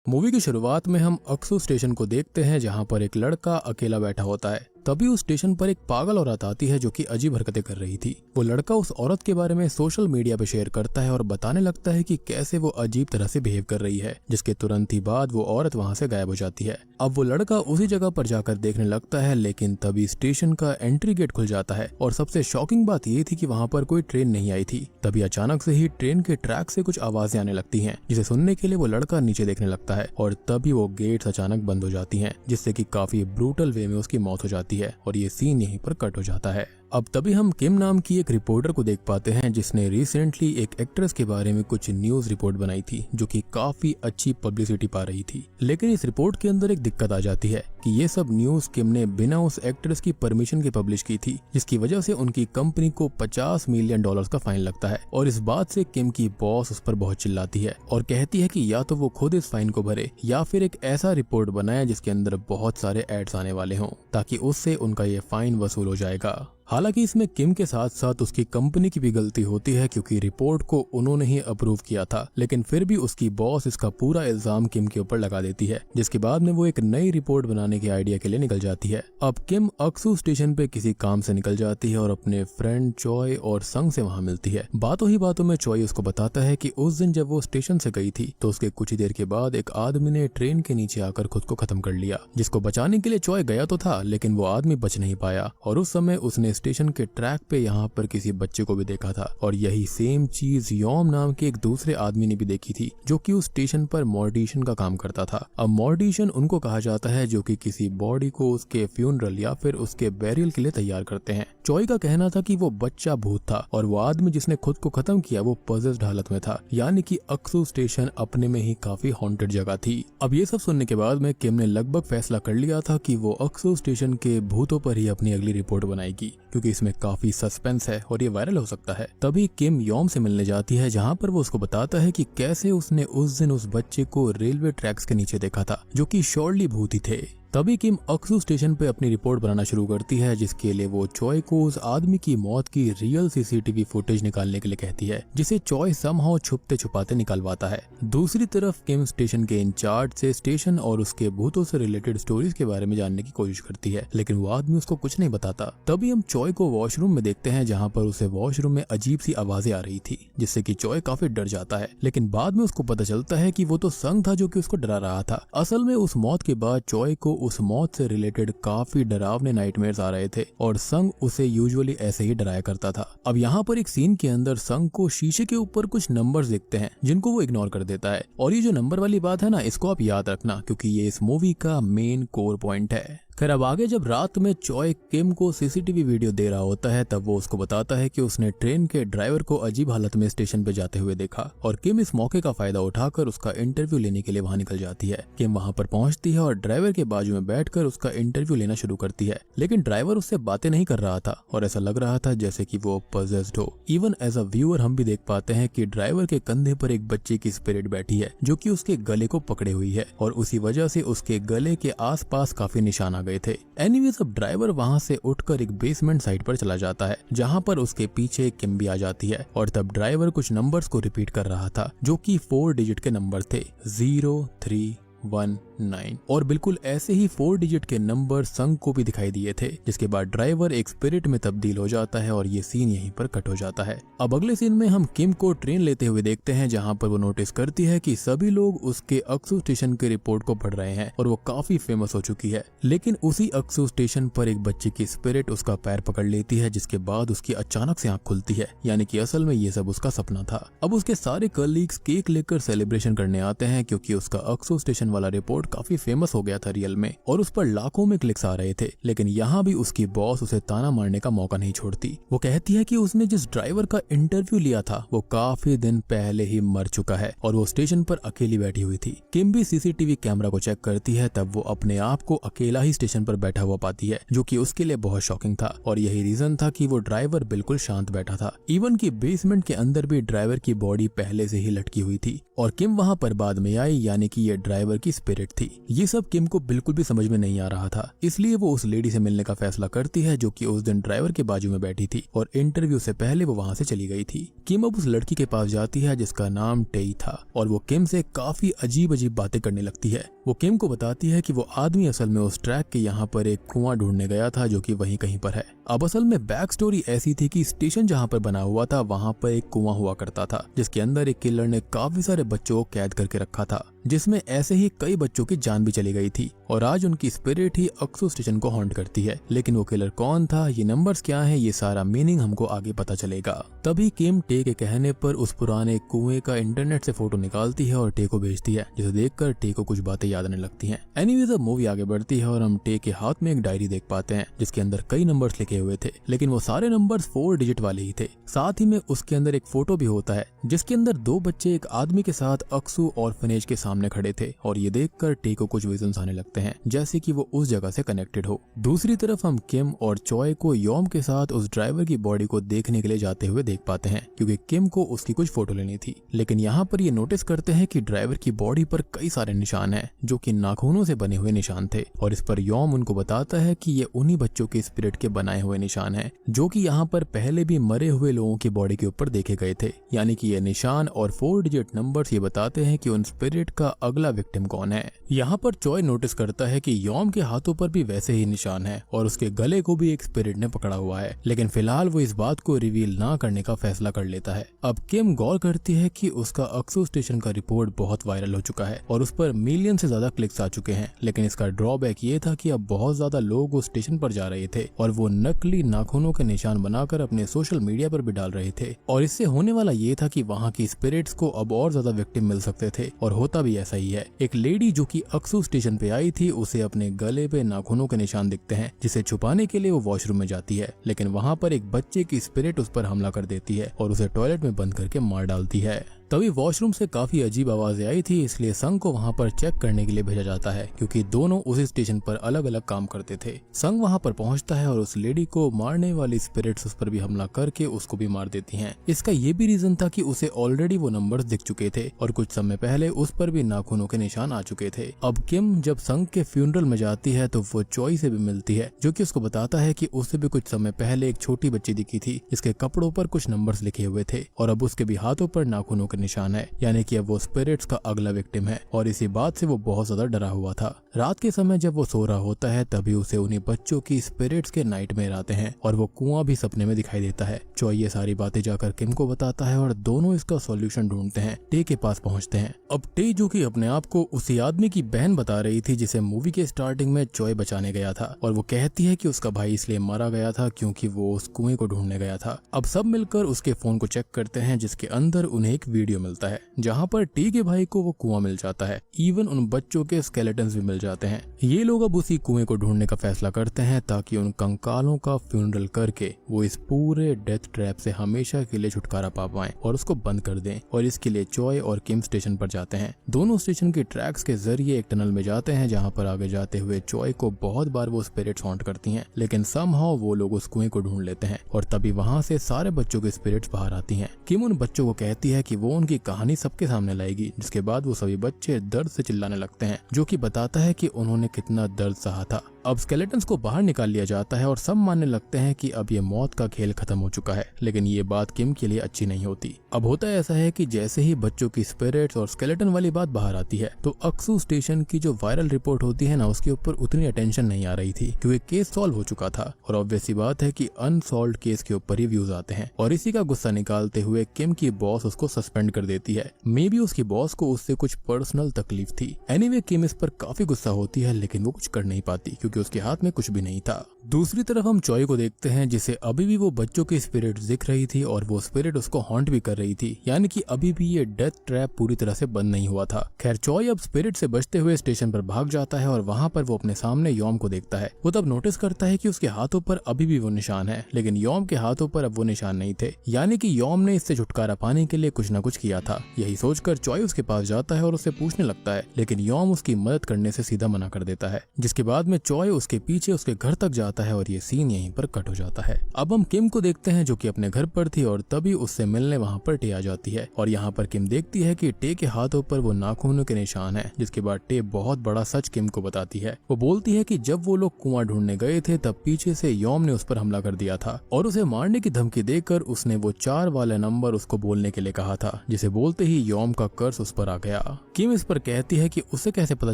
Movie की शुरुआत में हम अक्सू स्टेशन को देखते हैं जहां पर एक लड़का अकेला बैठा होता है। तभी उस स्टेशन पर एक पागल औरत आती है जो कि अजीब हरकतें कर रही थी। वो लड़का उस औरत के बारे में सोशल मीडिया पे शेयर करता है और बताने लगता है कि कैसे वो अजीब तरह से बिहेव कर रही है, जिसके तुरंत ही बाद वो औरत वहां से गायब हो जाती है। अब वो लड़का उसी जगह पर जाकर देखने लगता है, लेकिन तभी स्टेशन का एंट्री गेट खुल जाता है और सबसे शॉकिंग बात ये थी कि वहाँ पर कोई ट्रेन नहीं आई थी। तभी अचानक से ही ट्रेन के ट्रैक से कुछ आवाजें आने लगती हैं, जिसे सुनने के लिए वो लड़का नीचे देखने लगता है और तभी वो गेट्स अचानक बंद हो जाती हैं, जिससे कि काफी ब्रूटल वे में उसकी मौत हो जाती है और ये सीन यहीं पर कट हो जाता है। अब तभी हम किम नाम की एक रिपोर्टर को देख पाते हैं जिसने रिसेंटली एक एक्ट्रेस के बारे में कुछ न्यूज रिपोर्ट बनाई थी जो कि काफी अच्छी पब्लिसिटी पा रही थी। लेकिन इस रिपोर्ट के अंदर एक दिक्कत आ जाती है कि ये सब न्यूज किम ने बिना उस एक्ट्रेस की परमिशन के पब्लिश की थी, जिसकी वजह से उनकी कंपनी को $50 मिलियन का फाइन लगता है। और इस बात से किम की बॉस उस पर बहुत चिल्लाती है और कहती है कि या तो वो खुद इस फाइन को भरे या फिर एक ऐसा रिपोर्ट बनाए जिसके अंदर बहुत सारे एड्स आने वाले हों, ताकि उससे उनका ये फाइन वसूल हो जाएगा। हालांकि इसमें किम के साथ साथ उसकी कंपनी की भी गलती होती है, क्योंकि रिपोर्ट को उन्होंने ही अप्रूव किया था, लेकिन फिर भी उसकी बॉस इसका पूरा इल्जाम किम के ऊपर लगा देती है, जिसके बाद में वो एक नई रिपोर्ट बनाने के आइडिया के लिए निकल जाती है। अब किम अक्सू स्टेशन पे किसी काम से निकल जाती है और अपने फ्रेंड चॉय और संग से वहाँ मिलती है। बातों ही बातों में चॉय उसको बताता है कि उस दिन जब वो स्टेशन से गई थी तो उसके कुछ ही देर के बाद एक आदमी ने ट्रेन के नीचे आकर खुद को खत्म कर लिया, जिसको बचाने के लिए चॉय गया तो था, लेकिन वो आदमी बच नहीं पाया। और उस समय उसने स्टेशन के ट्रैक पे यहाँ पर किसी बच्चे को भी देखा था और यही सेम चीज योम नाम के एक दूसरे आदमी ने भी देखी थी, जो कि उस स्टेशन पर मॉर्टिशियन का काम करता था। अब मॉर्टिशियन उनको कहा जाता है जो कि किसी बॉडी को उसके फ्यूनरल या फिर उसके बैरियल के लिए तैयार करते हैं। चॉय का कहना था कि वो बच्चा भूत था और वो आदमी जिसने खुद को खत्म किया वो पॉजेस्ड हालत में था, यानी कि अक्सू स्टेशन अपने में ही काफी हॉन्टेड जगह थी। अब ये सब सुनने के बाद में किम ने लगभग फैसला कर लिया था कि वो अक्सू स्टेशन के भूतों पर ही अपनी अगली रिपोर्ट बनाएगी, क्योंकि इसमें काफी सस्पेंस है और ये वायरल हो सकता है। तभी किम योम से मिलने जाती है, जहाँ पर वो उसको बताता है कि कैसे उसने उस दिन उस बच्चे को रेलवे ट्रैक्स के नीचे देखा था, जो कि श्योरली भूत ही थे। तभी किम अक्सू स्टेशन पे अपनी रिपोर्ट बनाना शुरू करती है, जिसके लिए वो चॉय को उस आदमी की मौत की रियल सीसीटीवी फुटेज निकालने के लिए कहती है, जिसे चॉय समहाउ छुपते छुपाते निकलवाता है। दूसरी तरफ किम स्टेशन के इंचार्ज से स्टेशन और उसके भूतों से रिलेटेड स्टोरीज के बारे में जानने की कोशिश करती है, लेकिन वो आदमी उसको कुछ नहीं बताता। तभी हम चॉय को वॉशरूम में देखते हैं, जहाँ पर उसे वॉशरूम में अजीब सी आवाजें आ रही थी, जिससे कि चॉय काफी डर जाता है। लेकिन बाद में उसको पता चलता है कि वो तो संग था जो कि उसको डरा रहा था। असल में उस मौत के बाद चॉय को उस मौत से रिलेटेड काफी डरावने नाइटमेयर्स आ रहे थे और संग उसे यूजुअली ऐसे ही डराया करता था। अब यहाँ पर एक सीन के अंदर संग को शीशे के ऊपर कुछ नंबर्स दिखते हैं, जिनको वो इग्नोर कर देता है। और ये जो नंबर वाली बात है ना, इसको आप याद रखना, क्योंकि ये इस मूवी का मेन कोर पॉइंट है। खैर अब आगे जब रात में चॉय किम को सीसीटीवी वीडियो दे रहा होता है, तब वो उसको बताता है कि उसने ट्रेन के ड्राइवर को अजीब हालत में स्टेशन पे जाते हुए देखा और किम इस मौके का फायदा उठाकर उसका इंटरव्यू लेने के लिए वहां निकल जाती है। किम वहां पर पहुंचती है और ड्राइवर के बाजू में बैठकर उसका इंटरव्यू लेना शुरू करती है, लेकिन ड्राइवर उससे बातें नहीं कर रहा था और ऐसा लग रहा था जैसे कि वो पॉजेस्ड हो। इवन एज अ व्यूअर हम भी देख पाते हैं कि ड्राइवर के कंधे पर एक बच्चे की स्पिरिट बैठी है, जो कि उसके गले को पकड़े हुई है और उसी वजह से उसके गले के आसपास काफी निशान आ गए थे। एनीवेज अब ड्राइवर वहां से उठकर एक बेसमेंट साइड पर चला जाता है, जहां पर उसके पीछे किम भी आ जाती है और तब ड्राइवर कुछ नंबर्स को रिपीट कर रहा था, जो कि 4 डिजिट के नंबर थे, 0319। और बिल्कुल ऐसे ही 4 डिजिट के नंबर संग को भी दिखाई दिए थे, जिसके बाद ड्राइवर एक स्पिरिट में तब्दील हो जाता है और ये सीन यहीं पर कट हो जाता है। अब अगले सीन में हम किम को ट्रेन लेते हुए देखते हैं, जहां पर वो नोटिस करती है कि सभी लोग उसके अक्सू स्टेशन के रिपोर्ट को पढ़ रहे हैं और वो काफी फेमस हो चुकी है। लेकिन उसी अक्सू स्टेशन पर एक बच्चे की स्पिरिट उसका पैर पकड़ लेती है, जिसके बाद उसकी अचानक से आंख खुलती है, यानी कि असल में ये सब उसका सपना था। अब उसके सारे कलीग्स केक लेकर सेलिब्रेशन करने आते हैं, क्योंकि उसका अक्सू स्टेशन वाला रिपोर्ट काफी फेमस हो गया था रियल में और उस पर लाखों में क्लिक्स आ रहे थे। लेकिन यहाँ भी उसकी बॉस उसे ताना मारने का मौका नहीं छोड़ती। वो कहती है कि उसने जिस ड्राइवर का इंटरव्यू लिया था वो काफी दिन पहले ही मर चुका है और वो स्टेशन पर अकेली बैठी हुई थी। किम भी सीसीटीवी कैमरा को चेक करती है, तब वो अपने आप को अकेला ही स्टेशन पर बैठा हुआ पाती है, जो कि उसके लिए बहुत शॉकिंग था और यही रीजन था कि वो ड्राइवर बिल्कुल शांत बैठा था। इवन की बेसमेंट के अंदर भी ड्राइवर की बॉडी पहले से ही लटकी हुई थी और किम वहाँ पर बाद में आई, यानी कि ये ड्राइवर की स्पिरिट थी। ये सब किम को बिल्कुल भी समझ में नहीं आ रहा था, इसलिए वो उस लेडी से मिलने का फैसला करती है जो कि उस दिन ड्राइवर के बाजू में बैठी थी और इंटरव्यू से पहले वो वहाँ से चली गई थी। किम अब उस लड़की के पास जाती है जिसका नाम टेई था और वो किम से काफी अजीब अजीब बातें करने लगती है। वो किम को बताती है कि वो आदमी असल में उस ट्रैक के यहाँ पर एक कुआं ढूंढने गया था जो कि वहीं कहीं पर है। अब असल में बैक स्टोरी ऐसी थी कि स्टेशन जहाँ पर बना हुआ था वहाँ पर एक कुआं हुआ करता था जिसके अंदर एक किलर ने काफी सारे बच्चों को कैद करके रखा था, जिसमें ऐसे ही कई बच्चों की जान भी चली गई थी और आज उनकी स्पिरिट ही अक्सू स्टेशन को हॉन्ट करती है। लेकिन वो किलर कौन था, ये नंबर्स क्या हैं, ये सारा मीनिंग हमको आगे पता चलेगा। तभी किम टे के कहने पर उस पुराने कुएं का इंटरनेट से फोटो निकालती है और टे को भेजती है, जिसे देखकर टे को कुछ बातें याद आने लगती हैं। एनीवेज अब मूवी आगे बढ़ती है और हम टे के हाथ में एक डायरी देख पाते हैं जिसके अंदर कई नंबर्स लिखे हुए थे, लेकिन वो सारे नंबर्स 4 डिजिट वाले ही थे। साथ ही में उसके अंदर एक फोटो भी होता है जिसके अंदर 2 बच्चे एक आदमी के साथ अक्सू ऑर्फनेज के सामने खड़े थे और ये देखकर टे को कुछ विजन्स आने लगते हैं जैसे कि वो उस जगह से कनेक्टेड हो। दूसरी तरफ हम किम और चॉय को योम के साथ उस ड्राइवर की बॉडी को देखने के लिए जाते हुए देख पाते हैं क्योंकि किम को उसकी कुछ फोटो लेनी थी। लेकिन यहाँ पर ये नोटिस करते हैं कि ड्राइवर की बॉडी पर कई सारे निशान हैं जो कि नाखूनों से बने हुए निशान थे और इस पर योम उनको बताता है कि ये उन्हीं बच्चों के स्पिरिट के बनाए हुए निशान हैं जो कि यहाँ पर पहले भी मरे हुए लोगों की बॉडी के ऊपर देखे गए थे। यानी कि ये निशान और 4 डिजिट नंबर्स ये बताते हैं कि उन स्पिरिट का अगला विक्टिम कौन है। यहाँ पर चॉय नोटिस करता है कि योम के हाथों पर भी वैसे ही निशान है और उसके गले को भी एक स्पिरिट ने पकड़ा हुआ है, लेकिन फिलहाल वो इस बात को रिवील ना करने का फैसला कर लेता है। अब किम गौर करती है कि उसका अक्सू स्टेशन का रिपोर्ट बहुत वायरल हो चुका है और उस पर मिलियन से ज्यादा क्लिक्स आ चुके हैं, लेकिन इसका ड्रॉबैक ये था कि अब बहुत ज्यादा लोग उस स्टेशन पर जा रहे थे और वो नकली नाखूनों के निशान बनाकर अपने सोशल मीडिया पर भी डाल रहे थे और इससे होने वाला ये था कि वहाँ की स्पिरिट्स को अब और ज्यादा विक्टिम मिल सकते थे और होता भी ऐसा ही है। एक लेडी जो कि अक्सू स्टेशन पे आई थी उसे अपने गले पे नाखूनों के निशान दिखते हैं, जिसे छुपाने के लिए वो वॉशरूम में जाती है, लेकिन वहाँ पर एक बच्चे की स्पिरिट उस पर हमला कर देती है और उसे टॉयलेट में बंद करके मार डालती है। तभी वॉशरूम से काफी अजीब आवाजें आई थी, इसलिए संग को वहाँ पर चेक करने के लिए भेजा जाता है क्योंकि दोनों उसी स्टेशन पर अलग अलग काम करते थे। संग वहाँ पर पहुँचता है और उस लेडी को मारने वाली स्पिरिट्स उस पर भी हमला करके उसको भी मार देती हैं। इसका ये भी रीजन था कि उसे ऑलरेडी वो नंबर्स दिख चुके थे और कुछ समय पहले उस पर भी नाखूनों के निशान आ चुके थे। अब किम जब संग के फ्यूनरल में जाती है तो वो चॉय से भी मिलती है जो कि उसको बताता है कि उसे भी कुछ समय पहले एक छोटी बच्ची दिखी थी जिसके कपड़ों पर कुछ नंबर्स लिखे हुए थे और अब उसके भी हाथों पर नाखूनों के निशान है, यानी कि अब वो स्पिरिट्स का अगला विक्टिम है और इसी बात से वो बहुत ज्यादा डरा हुआ था। रात के समय जब वो सो रहा होता है तभी उसे उन्हीं बच्चों की स्पिरिट्स के नाइटमेयर आते हैं और वो कुआं भी सपने में दिखाई देता है। चॉय ये सारी बातें जाकर किम को बताता है और दोनों इसका सॉल्यूशन ढूंढते हैं। टे के पास पहुंचते हैं। अब टे जो कि अपने आप को उसी आदमी की बहन बता रही थी जिसे मूवी के स्टार्टिंग में चॉय बचाने गया था और वो कहती है कि उसका भाई इसलिए मारा गया था क्योंकि वो उस कुएं को ढूंढने गया था। अब सब मिलकर उसके फोन को चेक करते हैं जिसके अंदर उन्हें एक वीडियो मिलता है जहाँ पर टी के भाई को वो कुआं मिल जाता है। इवन उन बच्चों के स्केलेटन्स भी मिल जाते हैं। ये लोग अब उसी कुएं को ढूंढने का फैसला करते हैं ताकि उन कंकालों का फ्यूनरल करके वो इस पूरे डेथ ट्रैप से हमेशा के लिए छुटकारा पा पाएं और उसको बंद कर दें। और इसके लिए चॉय और किम स्टेशन पर जाते हैं। दोनों स्टेशन के ट्रैक्स के जरिए एक टनल में जाते हैं जहाँ पर आगे जाते हुए चॉय को बहुत बार वो स्पिरिट्स हॉन्ट करती हैं, लेकिन समहाउ वो लोग उस कुएं को ढूंढ लेते हैं और तभी वहाँ से सारे बच्चों के स्पिरिट्स बाहर आती हैं। किम उन बच्चों को कहती है कि वो उनकी कहानी सबके सामने लाएगी, जिसके बाद वो सभी बच्चे दर्द से चिल्लाने लगते हैं जो कि बताता है कि उन्होंने कितना दर्द सहा था। अब स्केलेटन्स को बाहर निकाल लिया जाता है और सब मानने लगते हैं कि अब ये मौत का खेल खत्म हो चुका है, लेकिन ये बात किम के लिए अच्छी नहीं होती। अब होता ऐसा है कि जैसे ही बच्चों की स्पिरिट्स और स्केलेटन वाली बात बाहर आती है तो अक्सू स्टेशन की जो वायरल रिपोर्ट होती है ना, उसके ऊपर उतनी अटेंशन नहीं आ रही थी क्योंकि केस सॉल्व हो चुका था और ऑब्वियस सी बात है कि अनसॉल्व्ड केस के ऊपर ही व्यूज आते हैं और इसी का गुस्सा निकालते हुए किम की बॉस उसको सस्पेंड कर देती है। मे बी उसकी बॉस को उससे कुछ पर्सनल तकलीफ थी। एनीवे किम इस पर काफी गुस्सा होती है लेकिन वो कुछ कर नहीं पाती क्योंकि उसके हाथ में कुछ भी नहीं था। दूसरी तरफ हम चॉय को देखते हैं जिसे अभी भी वो बच्चों की स्पिरिट दिख रही थी और वो स्पिरिट उसको हॉन्ट भी कर रही थी, यानी कि अभी भी ये डेथ ट्रैप पूरी तरह से बंद नहीं हुआ था। खैर चॉय अब स्पिरिट से बचते हुए स्टेशन पर भाग जाता है और वहाँ पर वो अपने सामने योम को देखता है। वो तब नोटिस करता है कि उसके हाथों पर अभी भी वो निशान है, लेकिन योम के हाथों पर अब वो निशान नहीं थे, यानी कि योम ने इससे छुटकारा पाने के लिए कुछ न कुछ किया था। यही सोचकर चॉय उसके पास जाता है और उससे पूछने लगता है, लेकिन योम उसकी मदद करने से सीधा मना कर देता है। जिसके बाद में चॉय उसके पीछे उसके घर तक जाता दिखाता है और ये सीन यहीं पर कट हो जाता है। अब हम किम को देखते हैं जो कि अपने घर पर थी और तभी उससे मिलने वहाँ पर टे आ जाती है और यहाँ पर किम देखती है कि टे के हाथों पर वो नाखूनों के निशान है। जिसके बाद टे बहुत बड़ा सच किम को बताती है। वो बोलती है कि जब वो लोग कुआं ढूंढने गए थे तब पीछे से यॉम ने उस पर हमला कर दिया था और उसे मारने की धमकी देकर उसने वो 4 वाला नंबर उसको बोलने के लिए कहा था, जिसे बोलते ही यॉम का कर्स उस पर आ गया। किम इस पर कहती है कि उसे कैसे पता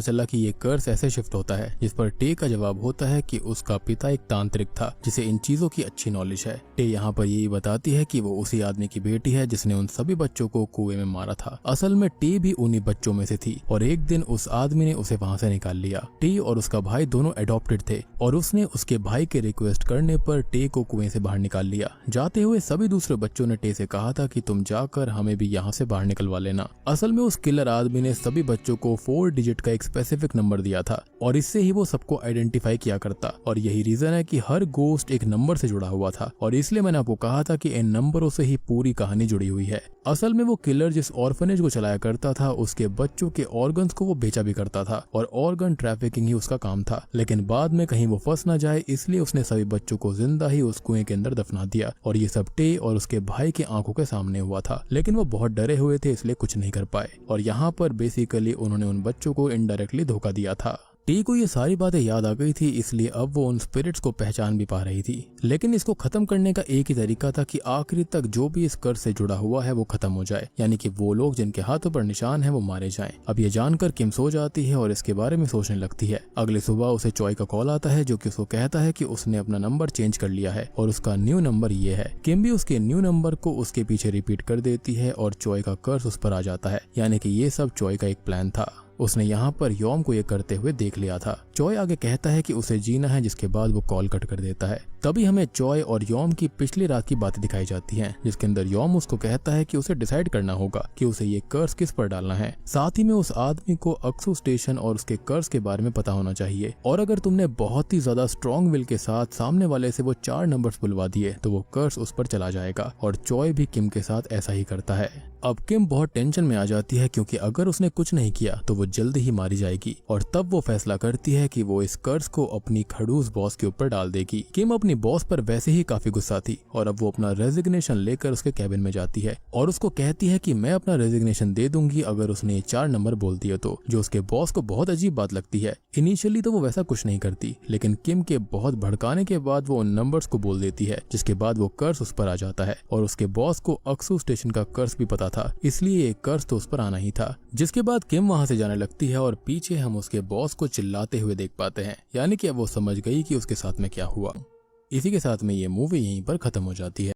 चला कि ये कर्स ऐसे शिफ्ट होता है, जिस पर टे का जवाब होता है कि उसका पिता एक तांत्रिक था जिसे इन चीजों की अच्छी नॉलेज है। टे यहाँ पर यही बताती है कि वो उसी आदमी की बेटी है जिसने उन सभी बच्चों को कुएं में मारा था। असल में टे भी उन्हीं बच्चों में से थी और एक दिन उस आदमी ने उसे वहाँ से निकाल लिया। टे और उसका भाई दोनों एडॉप्टेड थे और उसने उसके भाई के रिक्वेस्ट करने पर टे को कुएं से बाहर निकाल लिया। जाते हुए सभी दूसरे बच्चों ने टे से कहा था कि तुम जाकर हमें भी यहाँ से बाहर निकलवा लेना। असल में उस किलर आदमी ने सभी बच्चों को 4 डिजिट का एक स्पेसिफिक नंबर दिया था और इससे ही वो सबको आइडेंटिफाई किया करता और यही रीजन है कि हर गोस्ट एक नंबर से जुड़ा हुआ था और इसलिए मैंने आपको कहा था कि इन नंबरों से ही पूरी कहानी जुड़ी हुई है। असल में वो किलर जिस ऑर्फनेज को चलाया करता था उसके बच्चों के ऑर्गन्स को वो बेचा भी करता था और ऑर्गन ट्रैफिकिंग ही उसका काम था। लेकिन बाद में कहीं वो फंस ना जाए इसलिए उसने सभी बच्चों को जिंदा ही उस कुएं के अंदर दफना दिया और ये सब टे और उसके भाई की आंखों के सामने हुआ था। लेकिन वो बहुत डरे हुए थे इसलिए कुछ नहीं कर पाए और यहाँ पर बेसिकली उन्होंने उन बच्चों को इनडायरेक्टली धोखा दिया था। टी को ये सारी बातें याद आ गई थी इसलिए अब वो उन स्पिरिट्स को पहचान भी पा रही थी। लेकिन इसको खत्म करने का एक ही तरीका था कि आखिरी तक जो भी इस कर्ज से जुड़ा हुआ है वो खत्म हो जाए, यानी कि वो लोग जिनके हाथों पर निशान है वो मारे जाएं। अब ये जानकर किम सो जाती है और इसके बारे में सोचने लगती है। अगली सुबह उसे चॉय का कॉल आता है जो कि उसको कहता है कि उसने अपना नंबर चेंज कर लिया है और उसका न्यू नंबर ये है। किम भी उसके न्यू नंबर को उसके पीछे रिपीट कर देती है और चॉय का कर्ज उस पर आ जाता है, यानी कि ये सब चॉय का एक प्लान था। उसने यहाँ पर यॉम को ये करते हुए देख लिया था। चॉय आगे कहता है कि उसे जीना है जिसके बाद वो कॉल कट कर देता है। तभी हमें चॉय और यॉम की पिछली रात की बातें दिखाई जाती हैं, जिसके अंदर यॉम उसको कहता है कि उसे डिसाइड करना होगा कि उसे ये कर्ज किस पर डालना है। साथ ही में उस आदमी को अक्सू स्टेशन और उसके कर्ज के बारे में पता होना चाहिए और अगर तुमने बहुत ही ज्यादा स्ट्रॉन्ग विल के साथ सामने वाले से वो 4 नंबर्स बुलवा दिए तो वो कर्ज उस पर चला जाएगा और चॉय भी किम के साथ ऐसा ही करता है। अब किम बहुत टेंशन में आ जाती है क्योंकि अगर उसने कुछ नहीं किया तो वो जल्दी ही मारी जाएगी और तब वो फैसला करती है कि वो इस कर्ज को अपनी खड़ूस बॉस के ऊपर डाल देगी। किम अपनी बॉस पर वैसे ही काफी गुस्सा थी और अब वो अपना रेजिग्नेशन लेकर उसके कैबिन में जाती है और उसको कहती है कि मैं अपना रेजिग्नेशन दे दूंगी अगर उसने ये 4 नंबर बोल दिए तो, जो उसके बॉस को बहुत अजीब बात लगती है। इनिशियली तो वो वैसा कुछ नहीं करती लेकिन किम के बहुत भड़काने के बाद वो उन नंबर्स को बोल देती है, जिसके बाद वो कर्ज उस पर आ जाता है और उसके बॉस को अक्सू स्टेशन का कर्ज भी पता था, इसलिए एक कर्ज तो उस पर आना ही था। जिसके बाद किम वहाँ से जाने लगती है और पीछे हम उसके बॉस को चिल्लाते हुए देख पाते हैं, यानी कि अब वो समझ गई कि उसके साथ में क्या हुआ। इसी के साथ में ये मूवी यहीं पर खत्म हो जाती है।